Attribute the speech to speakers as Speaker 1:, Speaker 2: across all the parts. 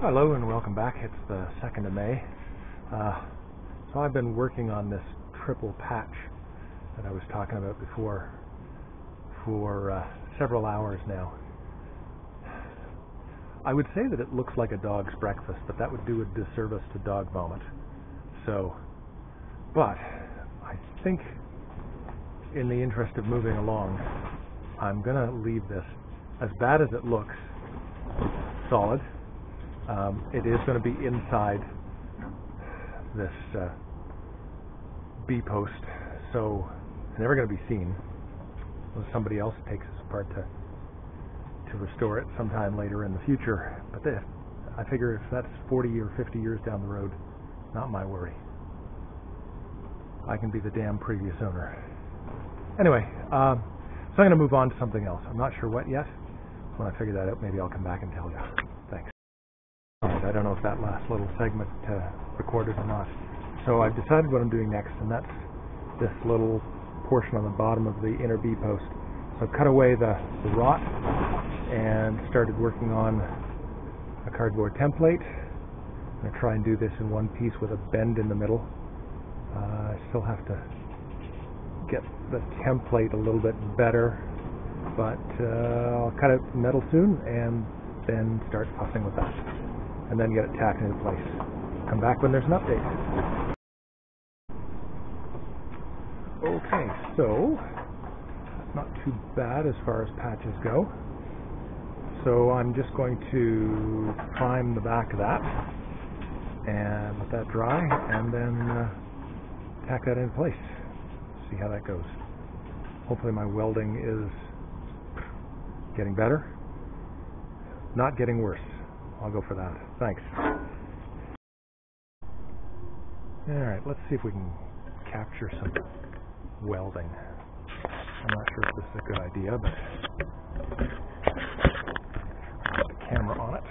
Speaker 1: Hello and welcome back. It's the 2nd of May. So I've been working on this triple patch that I was talking about before for several hours now. I would say that it looks like a dog's breakfast, but that would do a disservice to dog vomit. But I think in the interest of moving along, I'm going to leave this, as bad as it looks, solid. It is going to be inside this B post, so it's never going to be seen unless somebody else takes this apart to restore it sometime later in the future. But I figure if that's 40 or 50 years down the road, not my worry. I can be the damn previous owner. Anyway, so I'm going to move on to something else. I'm not sure what yet. When I figure that out, maybe I'll come back and tell you. Thanks. Alright, I don't know if that last little segment recorded or not. So I've decided what I'm doing next, and that's this little portion on the bottom of the inner B post. So I've cut away the rot and started working on a cardboard template. I'm going to try and do this in one piece with a bend in the middle. I still have to get the template a little bit better, but I'll cut out some metal soon and then start fussing with that, and then get it tacked into place. Come back when there's an update. Okay, so not too bad as far as patches go. So I'm just going to prime the back of that and let that dry, and then tack that into place. See how that goes. Hopefully my welding is getting better, not getting worse. I'll go for that. Thanks. Alright, let's see if we can capture some welding. I'm not sure if this is a good idea, but put the camera on it.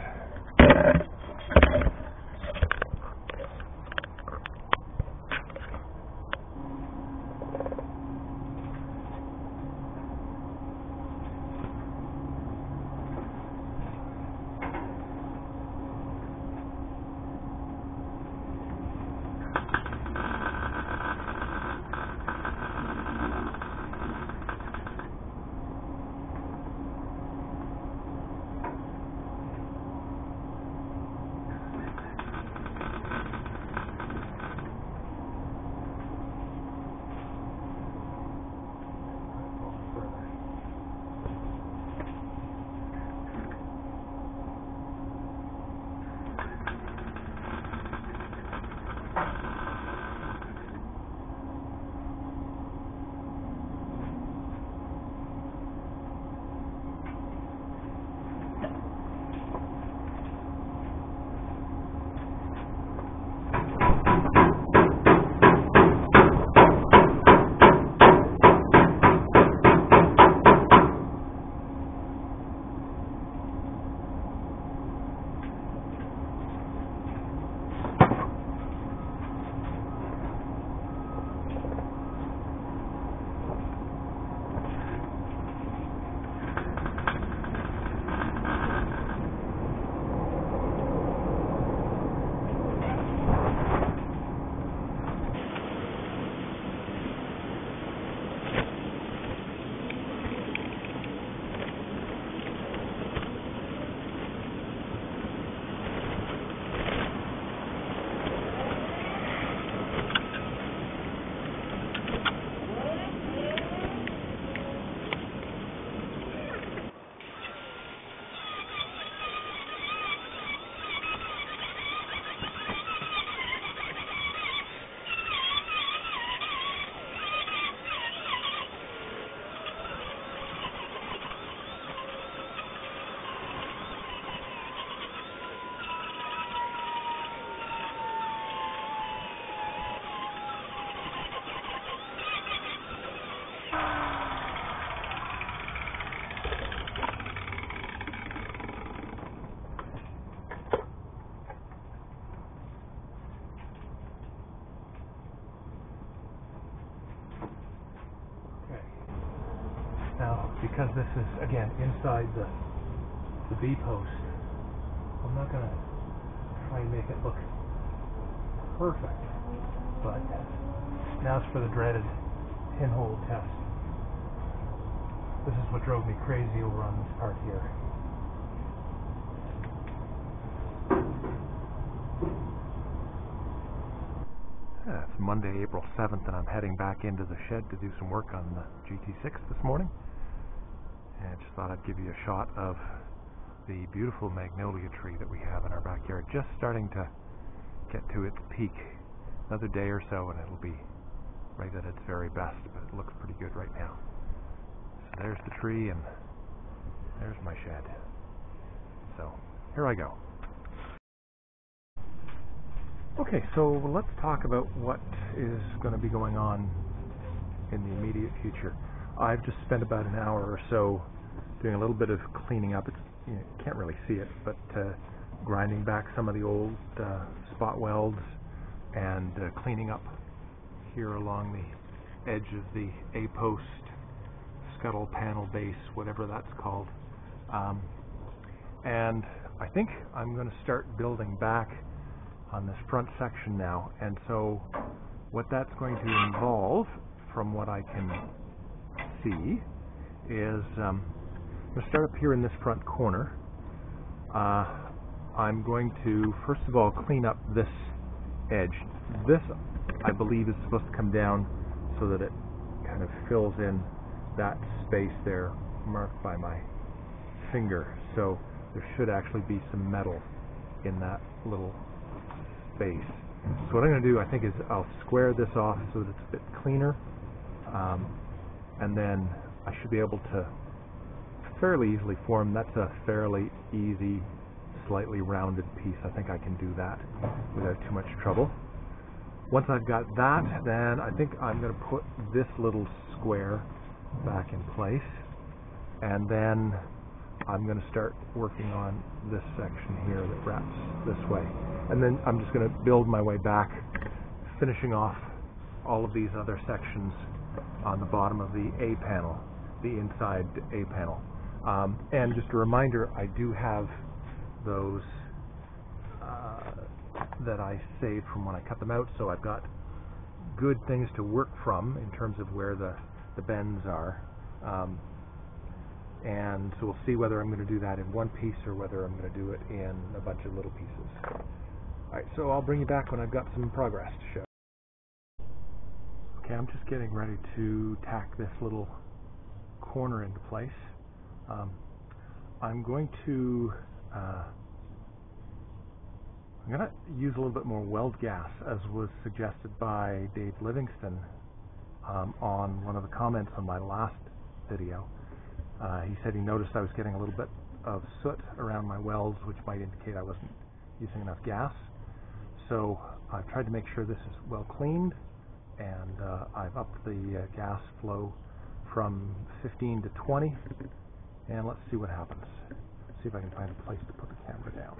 Speaker 1: Now, because this is, again, inside the B post, I'm not going to try and make it look perfect. But now it's for the dreaded pinhole test. This is what drove me crazy over on this part here. It's Monday, April 7th, and I'm heading back into the shed to do some work on the GT6 this morning. And just thought I'd give you a shot of the beautiful magnolia tree that we have in our backyard, just starting to get to its peak. Another day or so and it'll be right at its very best, but it looks pretty good right now. So there's the tree and there's my shed. So here I go. Okay, so let's talk about what is going to be going on in the immediate future. I've just spent about an hour or so doing a little bit of cleaning up. You can't really see it, but grinding back some of the old spot welds and cleaning up here along the edge of the A-post scuttle panel base, whatever that's called. And I think I'm going to start building back on this front section now, and so what that's going to involve, from what I can see, is I'm going to start up here in this front corner. I'm going to first of all clean up this edge. This, I believe, is supposed to come down so that it kind of fills in that space there marked by my finger, so there should actually be some metal in that little space. So what I'm going to do, I think, is I'll square this off so that it's a bit cleaner, and then I should be able to fairly easily form. That's a fairly easy, slightly rounded piece. I think I can do that without too much trouble. Once I've got that, then I think I'm going to put this little square back in place, and then I'm going to start working on this section here that wraps this way. And then I'm just going to build my way back, finishing off all of these other sections on the bottom of the A panel, the inside A panel. And just a reminder, I do have those that I saved from when I cut them out, so I've got good things to work from in terms of where the bends are. And so we'll see whether I'm going to do that in one piece or whether I'm going to do it in a bunch of little pieces. Alright, so I'll bring you back when I've got some progress to show. Okay, I'm just getting ready to tack this little corner into place. I'm going to use a little bit more weld gas, as was suggested by Dave Livingston on one of the comments on my last video. He said he noticed I was getting a little bit of soot around my welds, which might indicate I wasn't using enough gas. So I've tried to make sure this is well cleaned, and I've upped the gas flow from 15 to 20, and let's see what happens. See if I can find a place to put the camera down.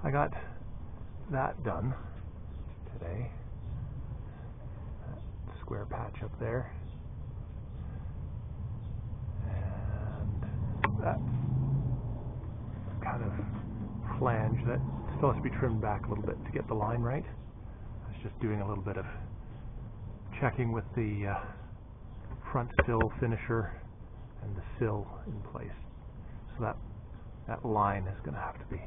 Speaker 1: I got that done today. That square patch up there. And that kind of flange that still has to be trimmed back a little bit to get the line right. I was just doing a little bit of checking with the front sill finisher and the sill in place. So that line is going to have to be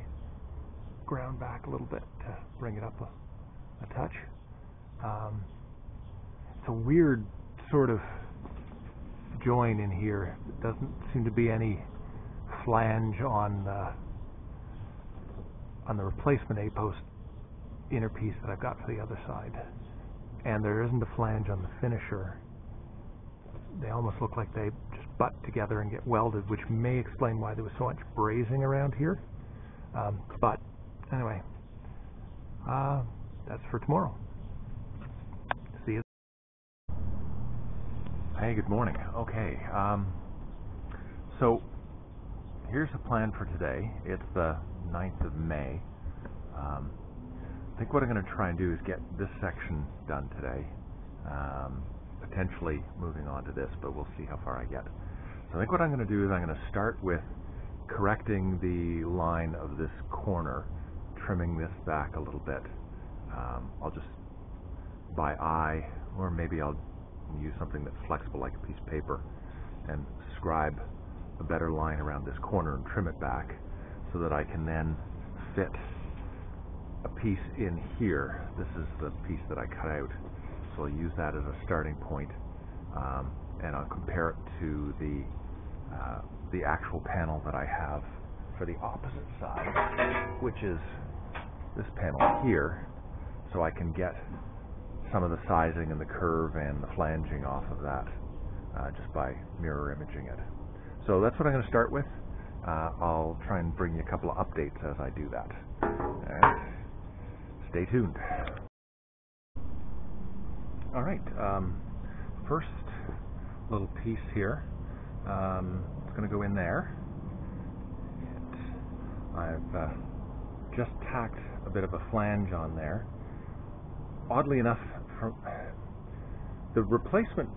Speaker 1: ground back a little bit to bring it up a touch. It's a weird sort of join in here. There doesn't seem to be any flange on the replacement A-post inner piece that I've got for the other side, and there isn't a flange on the finisher. They almost look like they just butt together and get welded, which may explain why there was so much brazing around here. But anyway, that's for tomorrow. See you. Hey, good morning. Okay, so here's the plan for today. It's the 9th of May. I think what I'm going to try and do is get this section done today. Potentially moving on to this, but we'll see how far I get. So I think what I'm going to do is I'm going to start with correcting the line of this corner, trimming this back a little bit. I'll just by eye, or maybe I'll use something that's flexible like a piece of paper and scribe a better line around this corner and trim it back so that I can then fit a piece in here. This is the piece that I cut out, so I'll use that as a starting point, and I'll compare it to the actual panel that I have for the opposite side, which is this panel here, so I can get some of the sizing and the curve and the flanging off of that just by mirror imaging it. So that's what I'm going to start with. I'll try and bring you a couple of updates as I do that. Alright, stay tuned. Alright, first little piece here, it's going to go in there. I've just tacked a bit of a flange on there. Oddly enough, from the replacement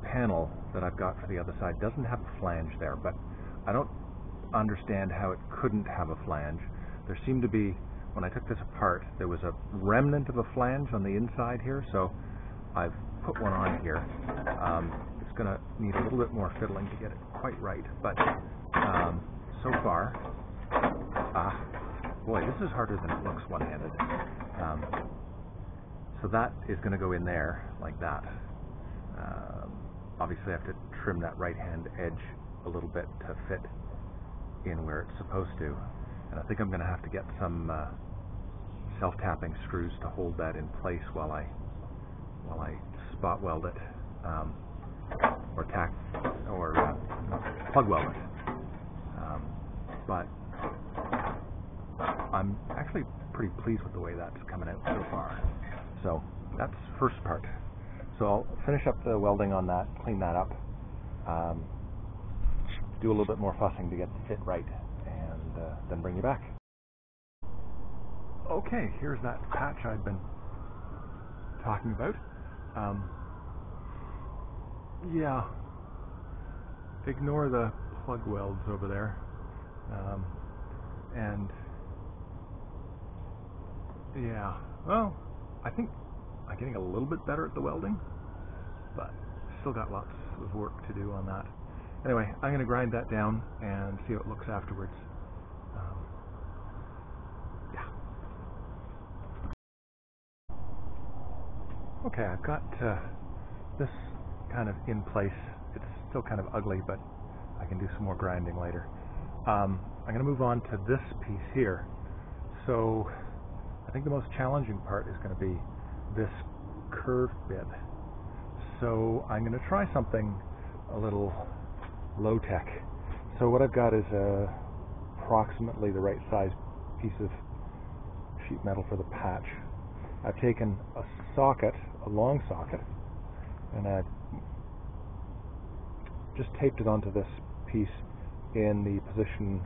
Speaker 1: panel that I've got for the other side doesn't have a flange there, but I don't understand how it couldn't have a flange. There seemed to be, when I took this apart, there was a remnant of a flange on the inside here, so I've put one on here. It's going to need a little bit more fiddling to get it quite right, but so far, boy, this is harder than it looks one-handed. So that is going to go in there like that. Obviously I have to trim that right-hand edge a little bit to fit in where it's supposed to, and I think I'm going to have to get some self-tapping screws to hold that in place while I spot weld it, or plug weld it. But I'm actually pretty pleased with the way that's coming out so far. So that's the first part. So I'll finish up the welding on that, clean that up, do a little bit more fussing to get the fit right, and then bring you back. Okay, here's that patch I've been talking about. Yeah, ignore the plug welds over there, and yeah, well, I think I'm getting a little bit better at the welding, but still got lots of work to do on that. Anyway, I'm going to grind that down and see how it looks afterwards. Yeah. Okay, I've got this kind of in place. It's still kind of ugly, but I can do some more grinding later. I'm going to move on to this piece here. So I think the most challenging part is going to be this curved bit. So I'm going to try something a little low-tech. So what I've got is approximately the right size piece of sheet metal for the patch. I've taken a socket, a long socket, and I've just taped it onto this piece in the position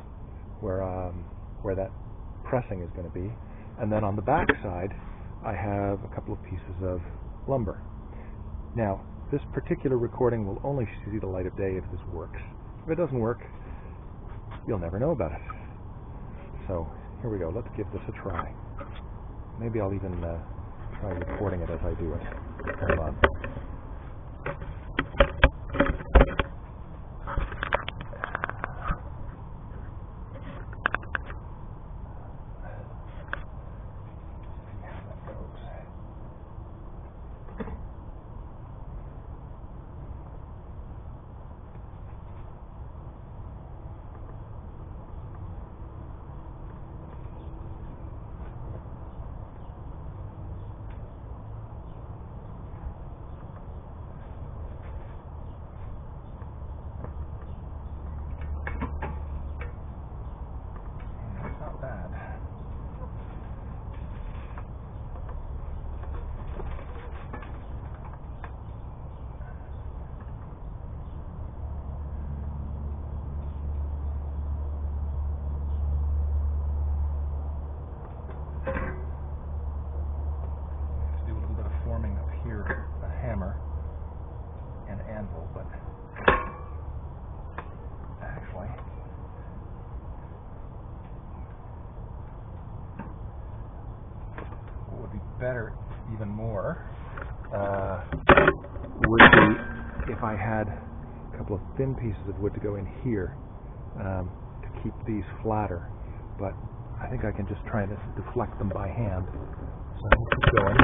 Speaker 1: where that pressing is going to be. And then on the back side, I have a couple of pieces of lumber. Now, this particular recording will only see the light of day if this works. If it doesn't work, you'll never know about it. So, here we go. Let's give this a try. Maybe I'll even try recording it as I do it. Hold on. But actually, what would be better even more would be if I had a couple of thin pieces of wood to go in here to keep these flatter, but I think I can just try to deflect them by hand. So I'm going to keep going.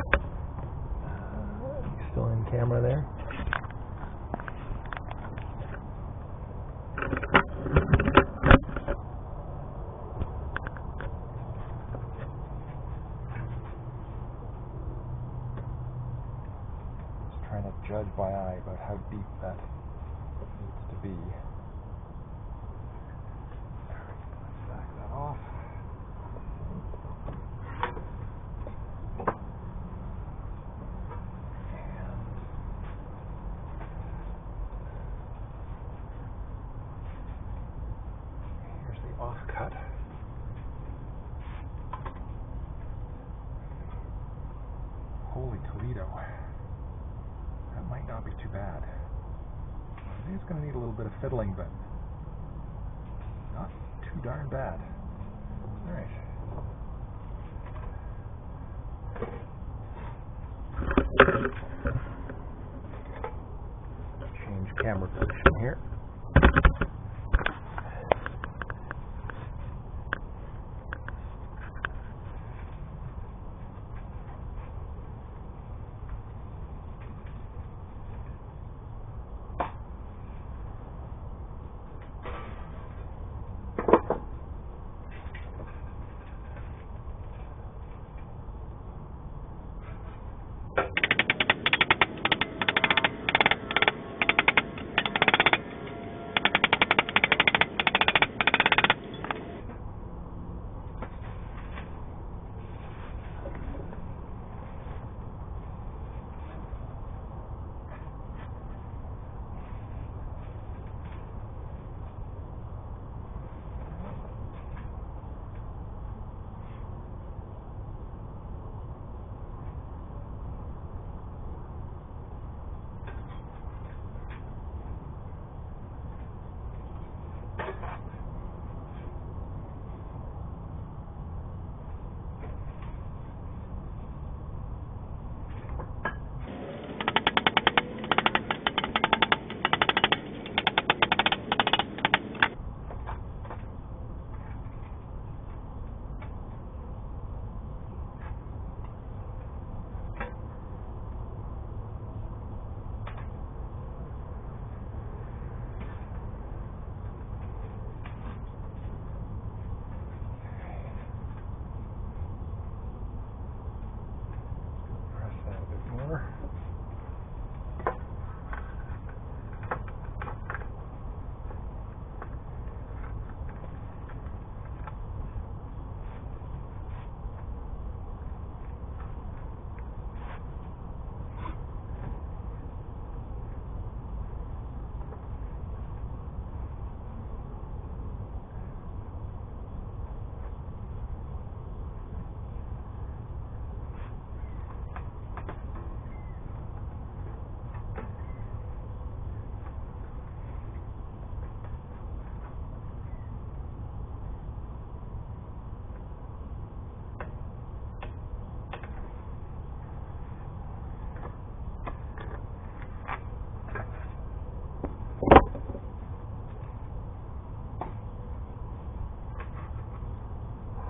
Speaker 1: Still in camera there? Trying to judge by eye about how deep that needs to be. Back that off. And here's the offcut. Holy Toledo. That might not be too bad. I think it's going to need a little bit of fiddling, but not too darn bad. Alright. Change camera position here.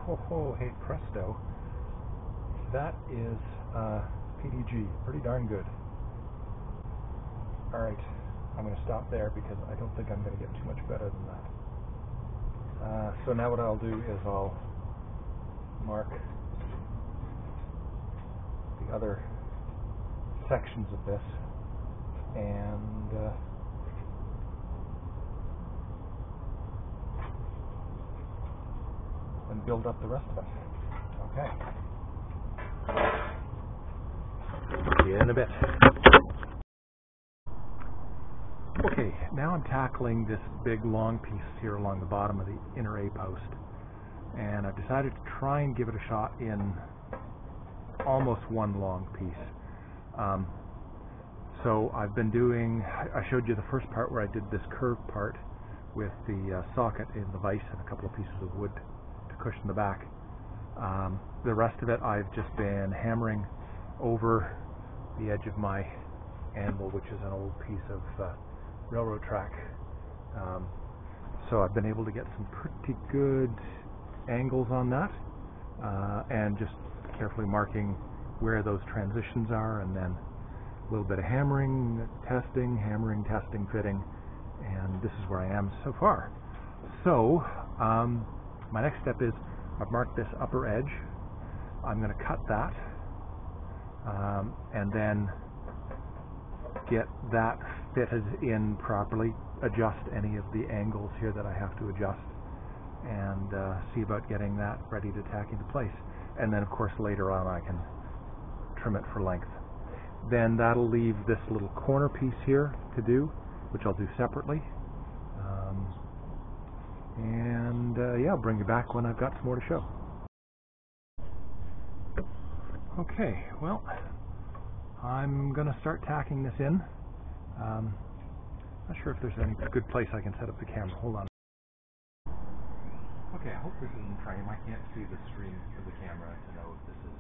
Speaker 1: ho ho, hey presto, that is PDG, pretty darn good. Alright, I'm going to stop there because I don't think I'm going to get too much better than that. So now what I'll do is I'll mark the other sections of this and build up the rest of it. Okay. See you in a bit. Okay, now I'm tackling this big long piece here along the bottom of the inner A post, and I've decided to try and give it a shot in almost one long piece. So I've been doing, I showed you the first part where I did this curved part with the socket in the vise and a couple of pieces of wood to cushion the back. The rest of it I've just been hammering over the edge of my anvil, which is an old piece of railroad track. So I've been able to get some pretty good angles on that, and just carefully marking where those transitions are, and then a little bit of hammering, testing, fitting, and this is where I am so far. So my next step is I've marked this upper edge. I'm going to cut that and then get that fitted in properly, adjust any of the angles here that I have to adjust, and see about getting that ready to tack into place. And then of course later on I can trim it for length. Then that'll leave this little corner piece here to do, which I'll do separately. Yeah, I'll bring you back when I've got some more to show. Okay, well, I'm going to start tacking this in. Not sure if there's any good place I can set up the camera. Hold on. Okay, I hope this is in frame. I can't see the screen of the camera to know if this is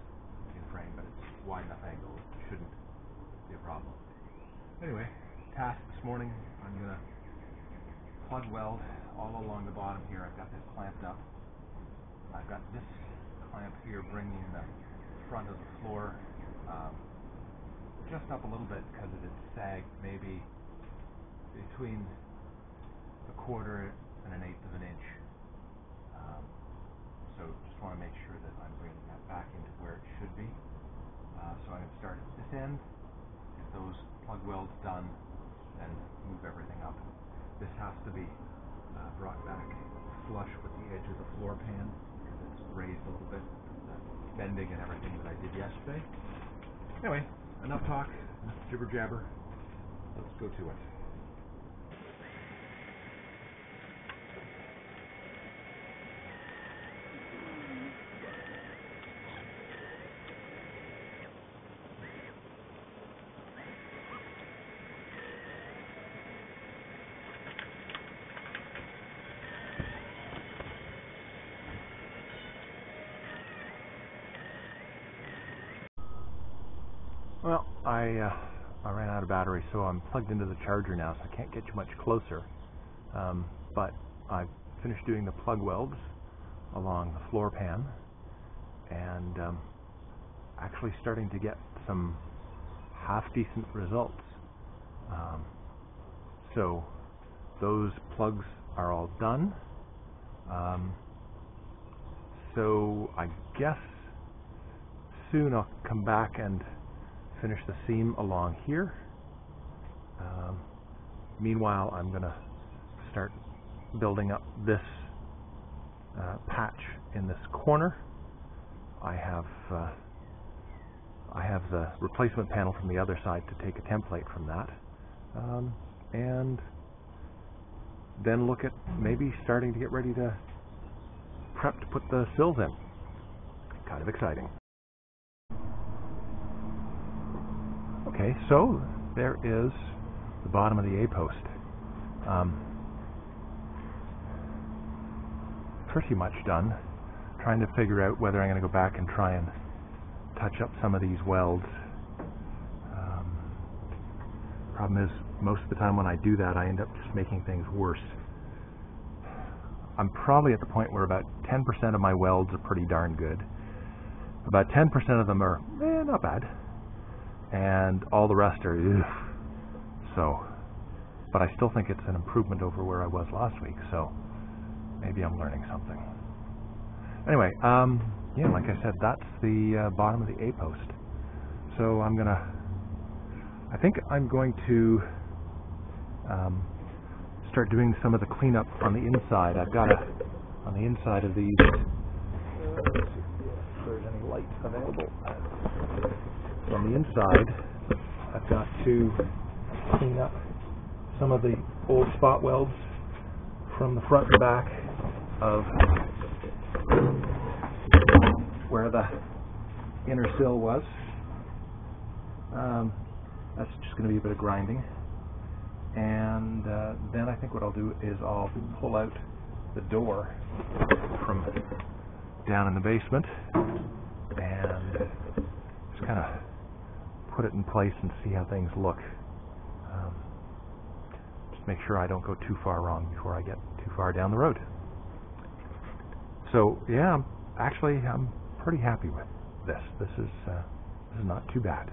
Speaker 1: in frame, but it's wide enough angle. It shouldn't be a problem. Anyway, task this morning, I'm going to plug weld all along the bottom here. I've got this clamped up. I've got this clamp here bringing the front of the floor just up a little bit because it had sagged maybe between 1/4 and 1/8 of an inch. So just want to make sure that I'm bringing that back into where it should be. So I'm going to start at this end, get those plug welds done, and move everything up. This has to be brought back flush with the edge of the floor pan because it's raised a little bit, bending and everything that I did yesterday. Anyway, enough talk, enough jibber jabber. Let's go to it. Well, I ran out of battery, so I'm plugged into the charger now, so I can't get you much closer. But I've finished doing the plug welds along the floor pan, and actually starting to get some half-decent results. So those plugs are all done. So I guess soon I'll come back and finish the seam along here. Meanwhile, I'm going to start building up this patch in this corner. I have the replacement panel from the other side to take a template from that, and then look at maybe starting to get ready to prep to put the sills in. Kind of exciting. Okay, so there is the bottom of the A-post. Pretty much done. Trying to figure out whether I'm going to go back and try and touch up some of these welds. Problem is, most of the time when I do that, I end up just making things worse. I'm probably at the point where about 10% of my welds are pretty darn good. About 10% of them are not bad, and all the rest are so. But I still think it's an improvement over where I was last week, so maybe I'm learning something. Anyway, yeah, like I said, that's the bottom of the A post. So I think I'm going to start doing some of the cleanup on the inside. I've got on the inside of these, let's see if there's any light available. On the inside, I've got to clean up some of the old spot welds from the front and back of where the inner sill was. That's just going to be a bit of grinding. And then I think what I'll do is I'll pull out the door from down in the basement and just kind of put it in place and see how things look. Just make sure I don't go too far wrong before I get too far down the road. So yeah, I'm pretty happy with this. This is not too bad.